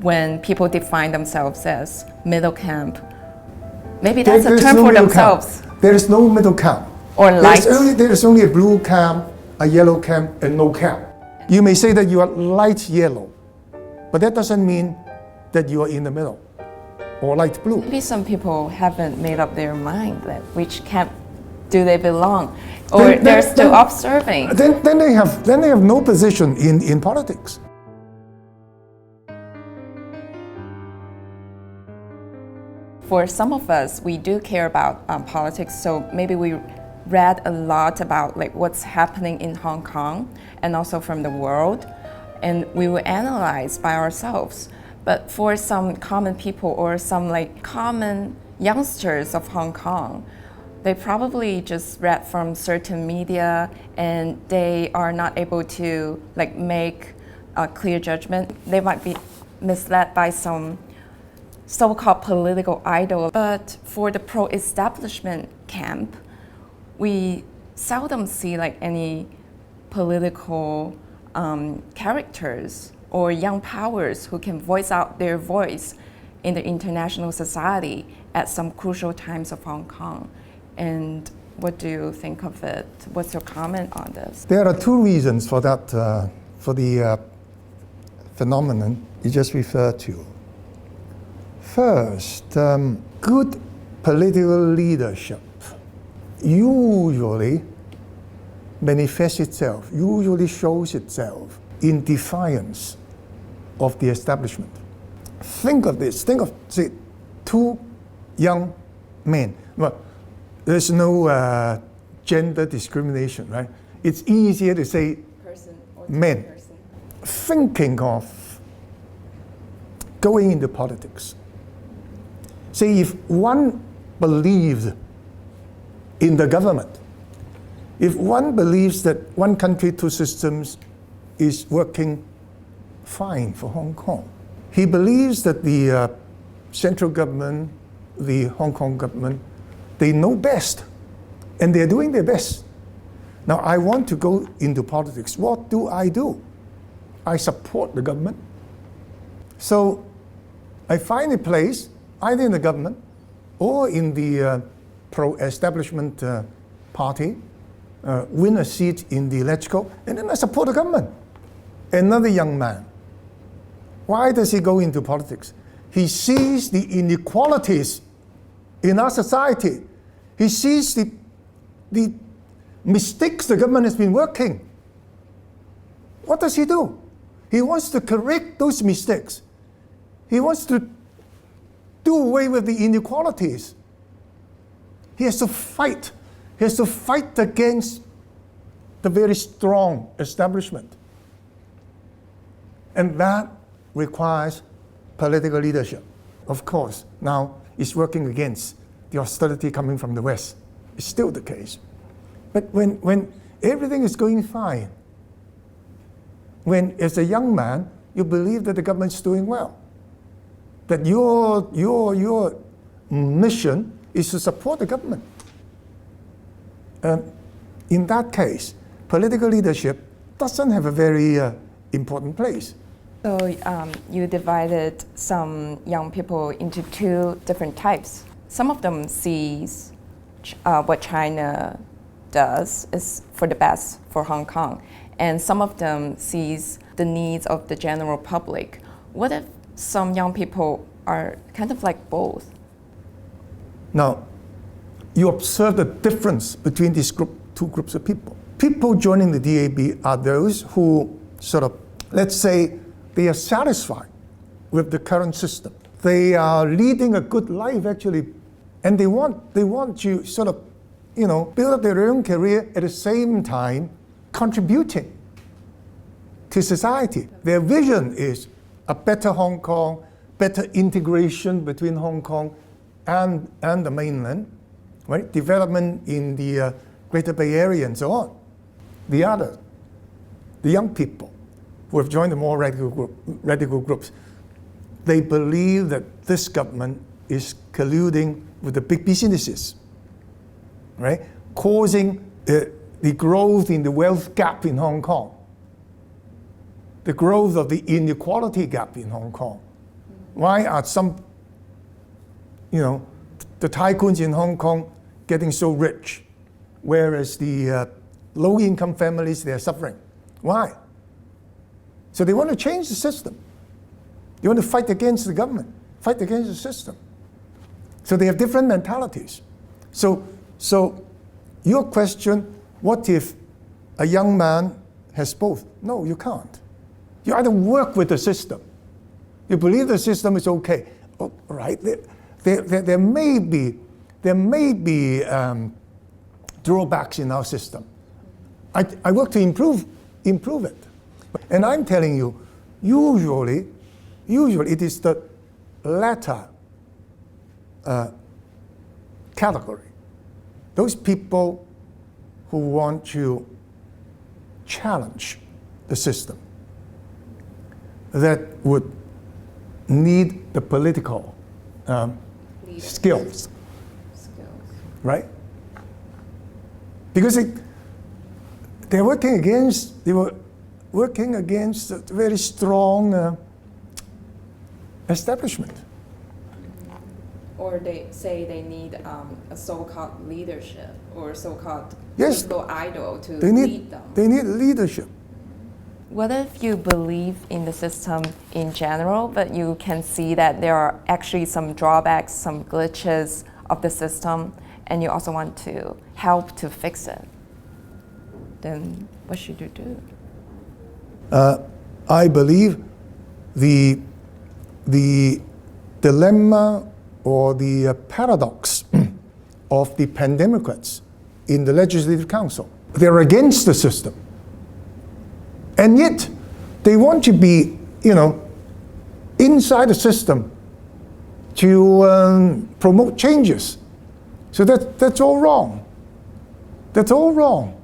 When people define themselves as middle camp, maybe that's a term for themselves. There is no middle camp. Or light. There is only a blue camp, a yellow camp, and no camp. You may say that you are light yellow, but that doesn't mean that you are in the middle or light blue. Maybe some people haven't made up their mind that which camp do they belong, or they're still observing. Then they have no position in politics. For some of us, we do care about politics, so maybe we read a lot about like what's happening in Hong Kong and also from the world, and we will analyze by ourselves. But for some common people or some like common youngsters of Hong Kong, they probably just read from certain media and they are not able to like make a clear judgment. They might be misled by some so-called political idol. But for the pro-establishment camp, we seldom see like any political characters or young powers who can voice out their voice in the international society at some crucial times of Hong Kong. And what do you think of it? What's your comment on this? There are two reasons for that, for the phenomenon you just referred to. First, good political leadership usually manifests itself, usually shows itself in defiance of the establishment. Think of this, think of, say, two young men. Well, there's no gender discrimination, right? It's easier to say Person or men person. thinking of going into politics. Say if one believes in the government, if one believes that one country, two systems is working fine for Hong Kong, he believes that the central government, the Hong Kong government, they know best and they're doing their best. Now I want to go into politics. What do? I support the government. So I find a place either in the government or in the pro-establishment party, win a seat in the LegCo, and then I support the government. Another young man, why does he go into politics? He sees the inequalities in our society. He sees the mistakes the government has been working. What does he do? He wants to correct those mistakes. He wants to do away with the inequalities. He has to fight. He has to fight against the very strong establishment. And that requires political leadership. Of course, now it's working against the hostility coming from the West. It's still the case. But when everything is going fine, when as a young man, you believe that the government's doing well, that your mission is to support the government. In that case, political leadership doesn't have a very important place. So you divided some young people into two different types. Some of them sees what China does is for the best for Hong Kong, and some of them sees the needs of the general public. What if some young people are kind of like both? Now, you observe the difference between these two groups of people. People joining the DAB are those who sort of, let's say, they are satisfied with the current system. They are leading a good life actually, and they want to sort of, build up their own career at the same time contributing to society. Their vision is a better Hong Kong, better integration between Hong Kong and the mainland, right? Development in the Greater Bay Area and so on. The other, the young people who have joined the more radical groups, they believe that this government is colluding with the big businesses, right? Causing the growth in the wealth gap in Hong Kong, the growth of the inequality gap in Hong Kong. Why are some, the tycoons in Hong Kong getting so rich, whereas the low-income families, they're suffering? Why? So they want to change the system. They want to fight against the government, fight against the system. So they have different mentalities. So your question, what if a young man has both? No, you can't. You either work with the system. You believe the system is okay. Oh, right? There may be drawbacks in our system. I work to improve it. And I'm telling you, usually it is the latter category. Those people who want to challenge the system that would need the political skills, right? Because they were working against a very strong establishment. Or they say they need a so-called leadership or so-called Yes, political idol to lead them. They need leadership. What if you believe in the system in general, but you can see that there are actually some drawbacks, some glitches of the system, and you also want to help to fix it? Then what should you do? I believe the dilemma or the paradox of the pan-democrats in the Legislative Council. They're against the system. And yet, they want to be, inside the system to promote changes. So that's all wrong. That's all wrong.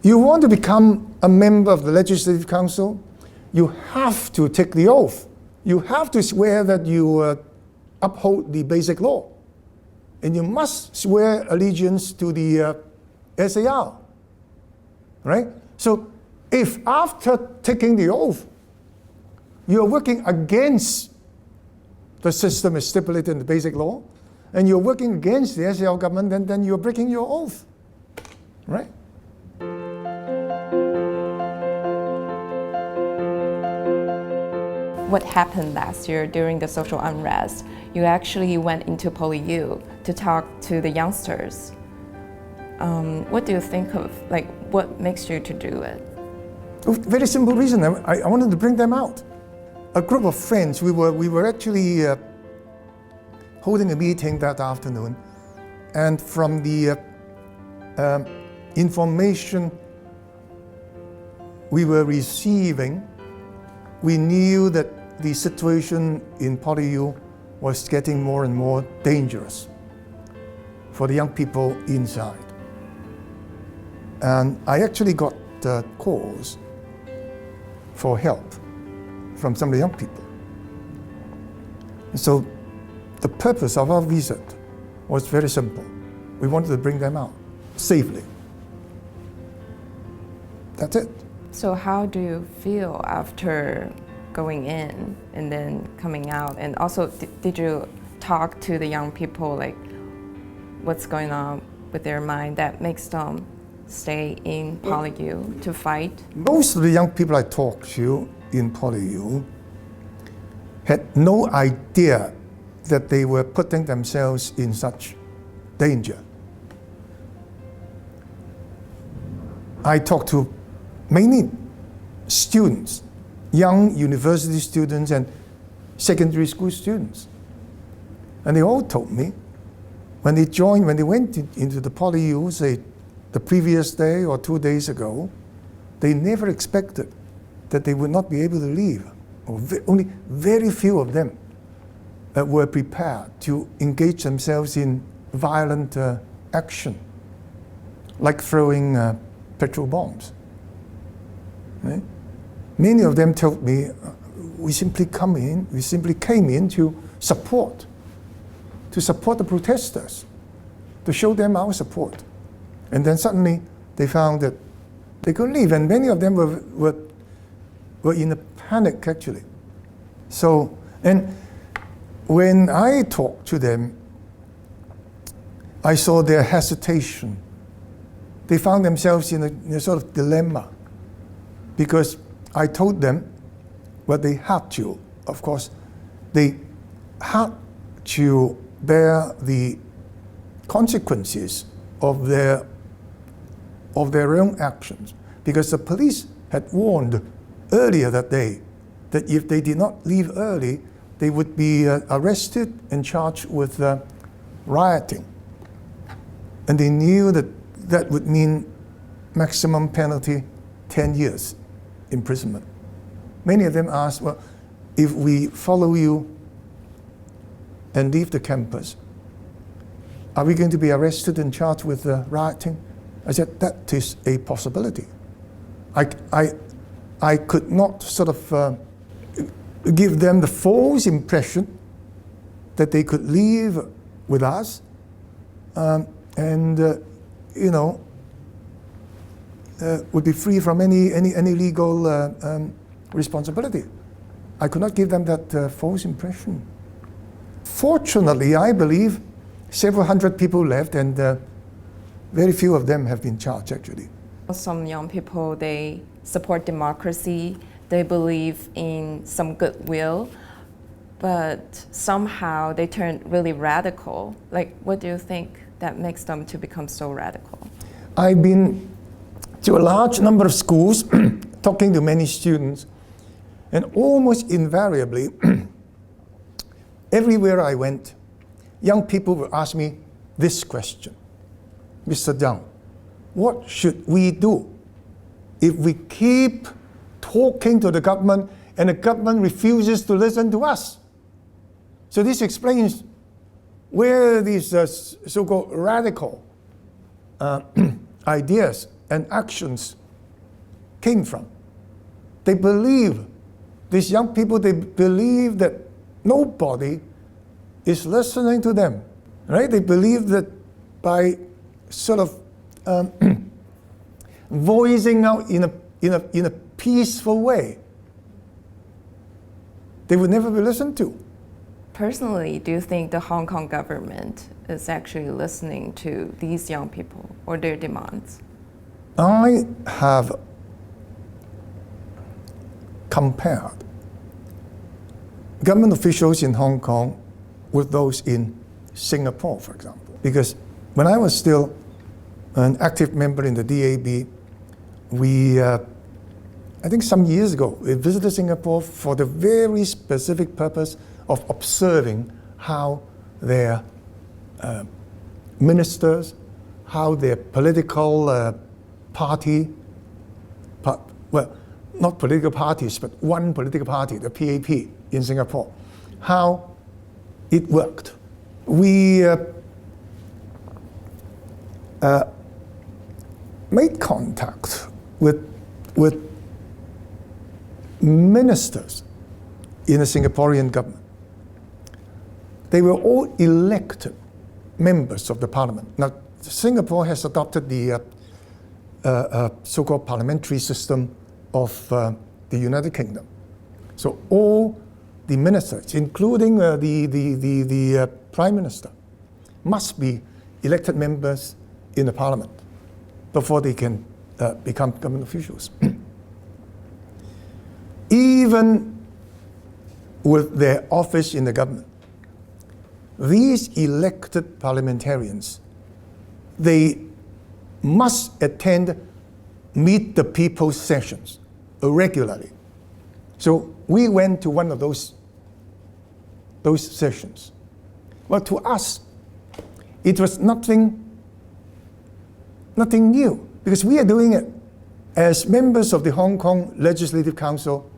You want to become a member of the Legislative Council, you have to take the oath. You have to swear that you uphold the basic law. And you must swear allegiance to the SAR. Right? So if after taking the oath, you're working against the system as stipulated in the basic law, and you're working against the SAR government, then you're breaking your oath. Right? What happened last year during the social unrest? You actually went into PolyU to talk to the youngsters. What do you think of, what makes you to do it? Very simple reason. I wanted to bring them out. A group of friends, we were actually holding a meeting that afternoon, and from the information we were receiving, we knew that the situation in PolyU was getting more and more dangerous for the young people inside. And I actually got calls for help from some of the young people. And so the purpose of our visit was very simple. We wanted to bring them out safely. That's it. So how do you feel after going in and then coming out? And also, did you talk to the young people, what's going on with their mind that makes them stay in PolyU to fight? Most of the young people I talked to in PolyU had no idea that they were putting themselves in such danger. I talked to many students, young university students and secondary school students. And they all told me when they went into the PolyU, say the previous day or 2 days ago, they never expected that they would not be able to leave. Only very few of them were prepared to engage themselves in violent action, like throwing petrol bombs. Right? Many of them told me, we simply came in to support the protesters, to show them our support. And then suddenly they found that they couldn't leave, and many of them were in a panic actually. So, and when I talked to them, I saw their hesitation. They found themselves in a sort of dilemma because I told them what they had to. Of course, they had to bear the consequences of their own actions, because the police had warned earlier that day that if they did not leave early, they would be arrested and charged with rioting. And they knew that that would mean maximum penalty 10 years imprisonment. Many of them asked, well, if we follow you and leave the campus, are we going to be arrested and charged with rioting? I said, that is a possibility. I could not sort of give them the false impression that they could leave with us would be free from any legal responsibility. I could not give them that false impression. Fortunately, I believe several hundred people left, and very few of them have been charged, actually. Some young people, they support democracy, they believe in some goodwill, but somehow they turn really radical. Like, what do you think that makes them to become so radical? I've been to a large number of schools, talking to many students, and almost invariably, everywhere I went, young people would ask me this question: Mr. Zhang, what should we do if we keep talking to the government and the government refuses to listen to us? So this explains where these so-called radical ideas and actions came from. They believe, these young people, they believe that nobody is listening to them, right? They believe that by sort of voicing out in a peaceful way, they would never be listened to. Personally, do you think the Hong Kong government is actually listening to these young people or their demands? I have compared government officials in Hong Kong with those in Singapore, for example. Because when I was still an active member in the DAB, we, I think some years ago, we visited Singapore for the very specific purpose of observing how their ministers, how their political party, well, not political parties, but one political party, the PAP in Singapore, how it worked. We made contact with ministers in the Singaporean government. They were all elected members of the parliament. Now, Singapore has adopted the so-called parliamentary system of the United Kingdom. So all the ministers, including the Prime Minister, must be elected members in the parliament before they can become government officials. Even with their office in the government, these elected parliamentarians, they must attend Meet the People sessions regularly. So we went to one of those sessions. Well, to us, it was nothing new, because we are doing it as members of the Hong Kong Legislative Council.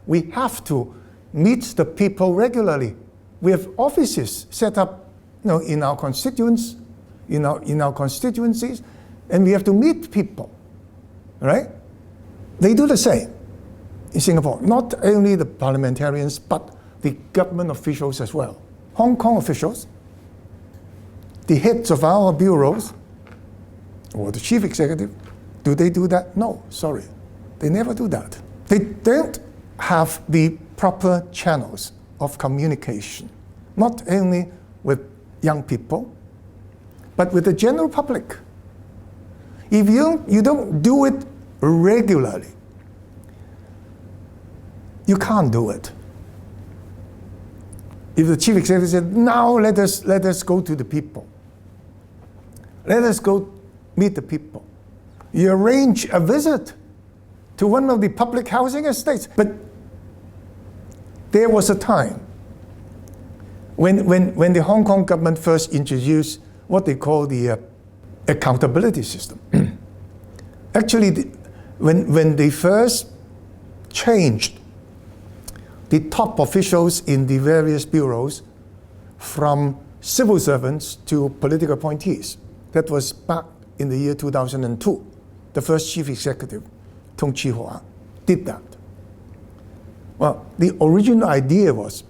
We have to meet the people regularly. We have offices set up, in our constituents, in our constituencies, and we have to meet people, right? They do the same in Singapore. Not only the parliamentarians, but the government officials as well. Hong Kong officials, the heads of our bureaus, or the chief executive, do they do that? No, sorry. They never do that. They don't have the proper channels of communication not only with young people, but with the general public. If you don't do it regularly, you can't do it. If the chief executive said, now let us go to the people. Let us go meet the people. You arrange a visit to one of the public housing estates. But there was a time when the Hong Kong government first introduced what they call the accountability system. Actually, when they first changed the top officials in the various bureaus from civil servants to political appointees, that was back in the year 2002. The first chief executive, Tung Chee-hwa, did that. Well, the original idea was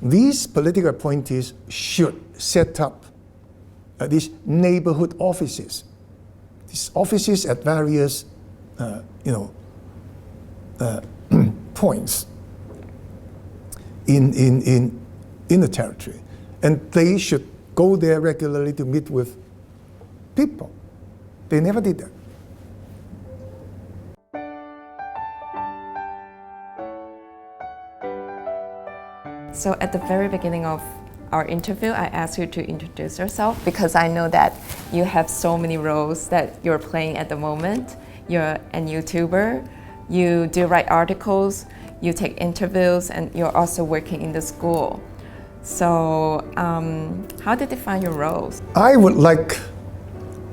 these political appointees should set up these neighborhood offices. These offices at various points in the territory. And they should go there regularly to meet with people. They never did that. So at the very beginning of our interview, I asked you to introduce yourself because I know that you have so many roles that you're playing at the moment. You're a YouTuber, you do write articles, you take interviews, and you're also working in the school. So how did you define your roles? I would like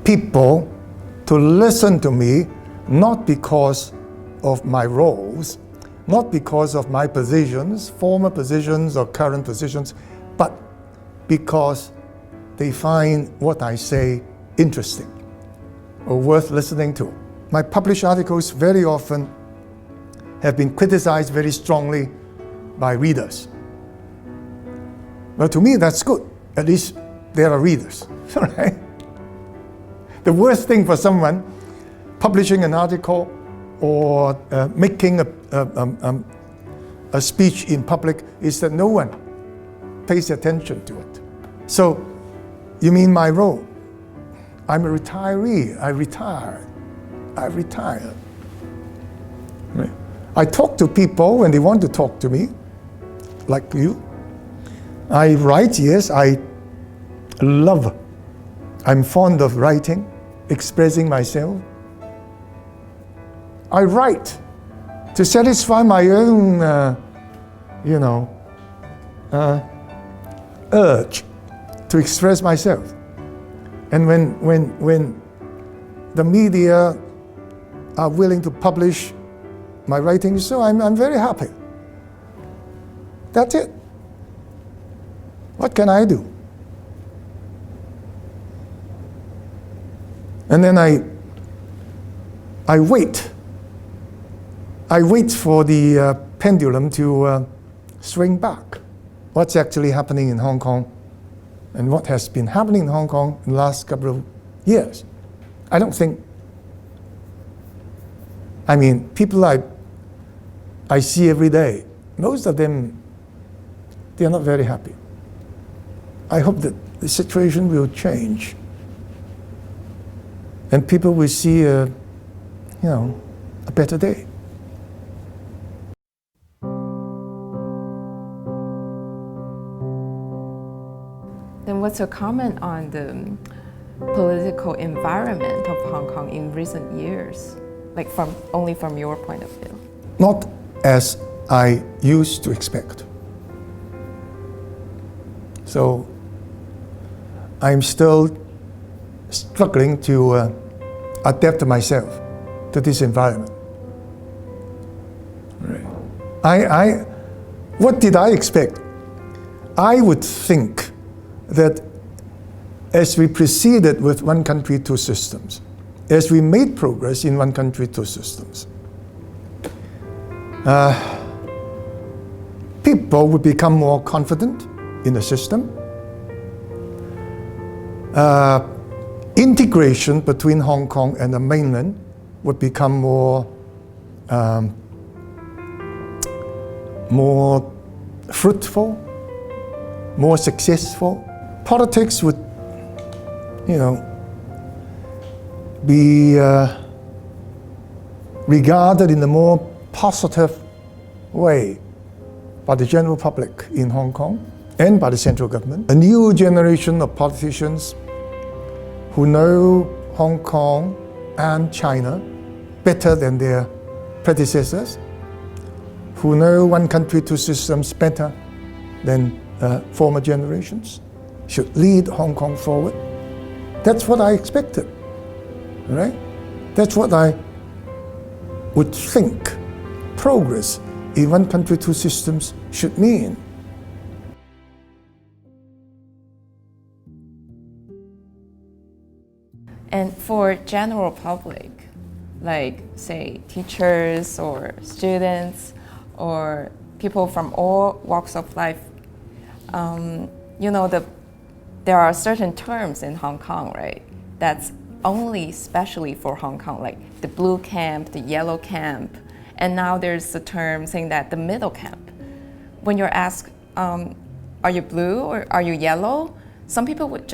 people to listen to me, not because of my roles, not because of my positions, former positions or current positions, but because they find what I say interesting or worth listening to. My published articles very often have been criticized very strongly by readers. Well, to me, that's good. At least there are readers, right? The worst thing for someone publishing an article or making a speech in public is that no one pays attention to it. So, you mean my role? I'm a retiree. I retired. Right. I talk to people when they want to talk to me, like you. I write, yes, I'm fond of writing, expressing myself. I write to satisfy my own, urge to express myself. And when the media are willing to publish my writings, so I'm very happy. That's it. What can I do? And then I wait. I wait for the pendulum to swing back. What's actually happening in Hong Kong and what has been happening in Hong Kong in the last couple of years. I don't think, people I see every day, most of them, they're not very happy. I hope that the situation will change and people will see a better day. Then what's your comment on the political environment of Hong Kong in recent years? Like only from your point of view? Not as I used to expect. So I'm still struggling to adapt myself to this environment. Right. What did I expect? I would think that as we proceeded with one country, two systems, as we made progress in one country, two systems, people would become more confident in the system. Integration between Hong Kong and the mainland would become more fruitful, more successful, politics would, be regarded in a more positive way by the general public in Hong Kong and by the central government. A new generation of politicians who know Hong Kong and China better than their predecessors, who know one country, two systems better than former generations, should lead Hong Kong forward. That's what I expected, right? That's what I would think progress in one country, two systems should mean. And for general public, like say teachers or students or people from all walks of life, there are certain terms in Hong Kong, right? That's only specially for Hong Kong, like the blue camp, the yellow camp, and now there's a term saying that the middle camp. When you're asked, are you blue or are you yellow? Some people would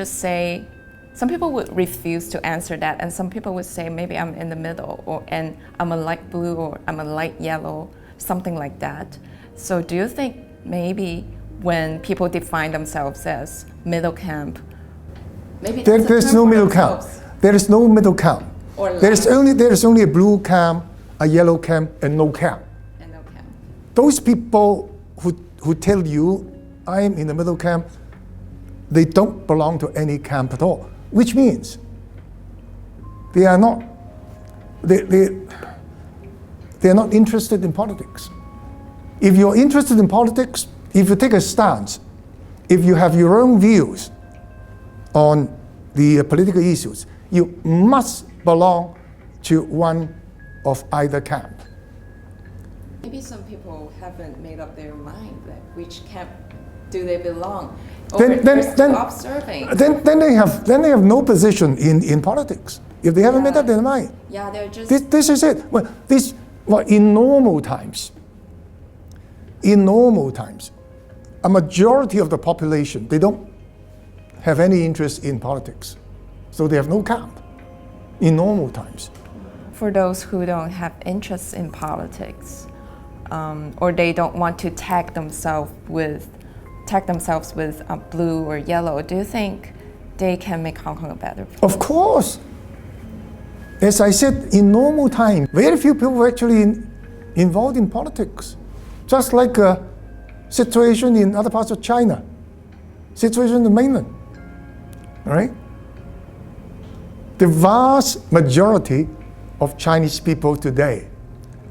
refuse to answer that, and some people would say maybe I'm in the middle, and I'm a light blue or I'm a light yellow, something like that. So do you think maybe when people define themselves as middle camp, maybe there's no middle camp. There is no middle camp. There is only a blue camp, a yellow camp, and no camp. Those people who tell you I'm in the middle camp, they don't belong to any camp at all. Which means they are not interested in politics. If you're interested in politics, if you take a stance, if you have your own views on the political issues, you must belong to one of either camp. Maybe some people haven't made up their mind, like which camp do they belong? Then they have no position in politics if they haven't made up their mind. Yeah, they're just. This is it. In normal times, a majority of the population, they don't have any interest in politics, so they have no camp. In normal times. For those who don't have interest in politics, or they don't want to tag themselves with blue or yellow, do you think they can make Hong Kong a better place? Of course. As I said, in normal time, very few people were actually involved in politics. Just like a situation in other parts of China, situation in the mainland, all right? The vast majority of Chinese people today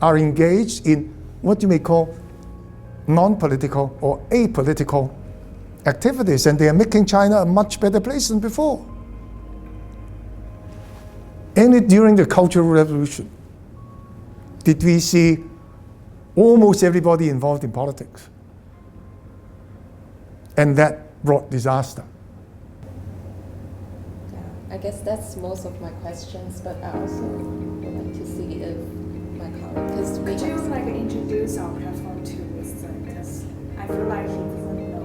are engaged in what you may call non-political or apolitical activities, and they are making China a much better place than before. Only during the Cultural Revolution did we see almost everybody involved in politics, and that brought disaster. I guess that's most of my questions, but I also would like to see if my colleague, could you introduce our platform to Mr. Because I feel like he doesn't know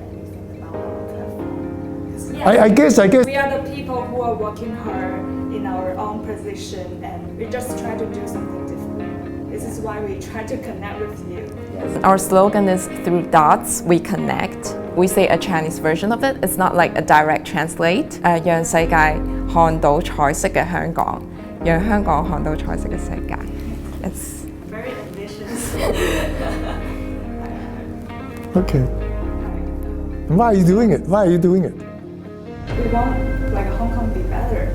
anything about our platform. I guess we are the people who are working hard in our own position, and we just try to do something different. This is why we try to connect with you. Yes. Our slogan is through dots we connect. We say a Chinese version of it. It's not like a direct translate. 讓世界看到彩色嘅香港，讓香港看到彩色嘅世界。It's very ambitious. Okay. Why are you doing it? We want Hong Kong to be better.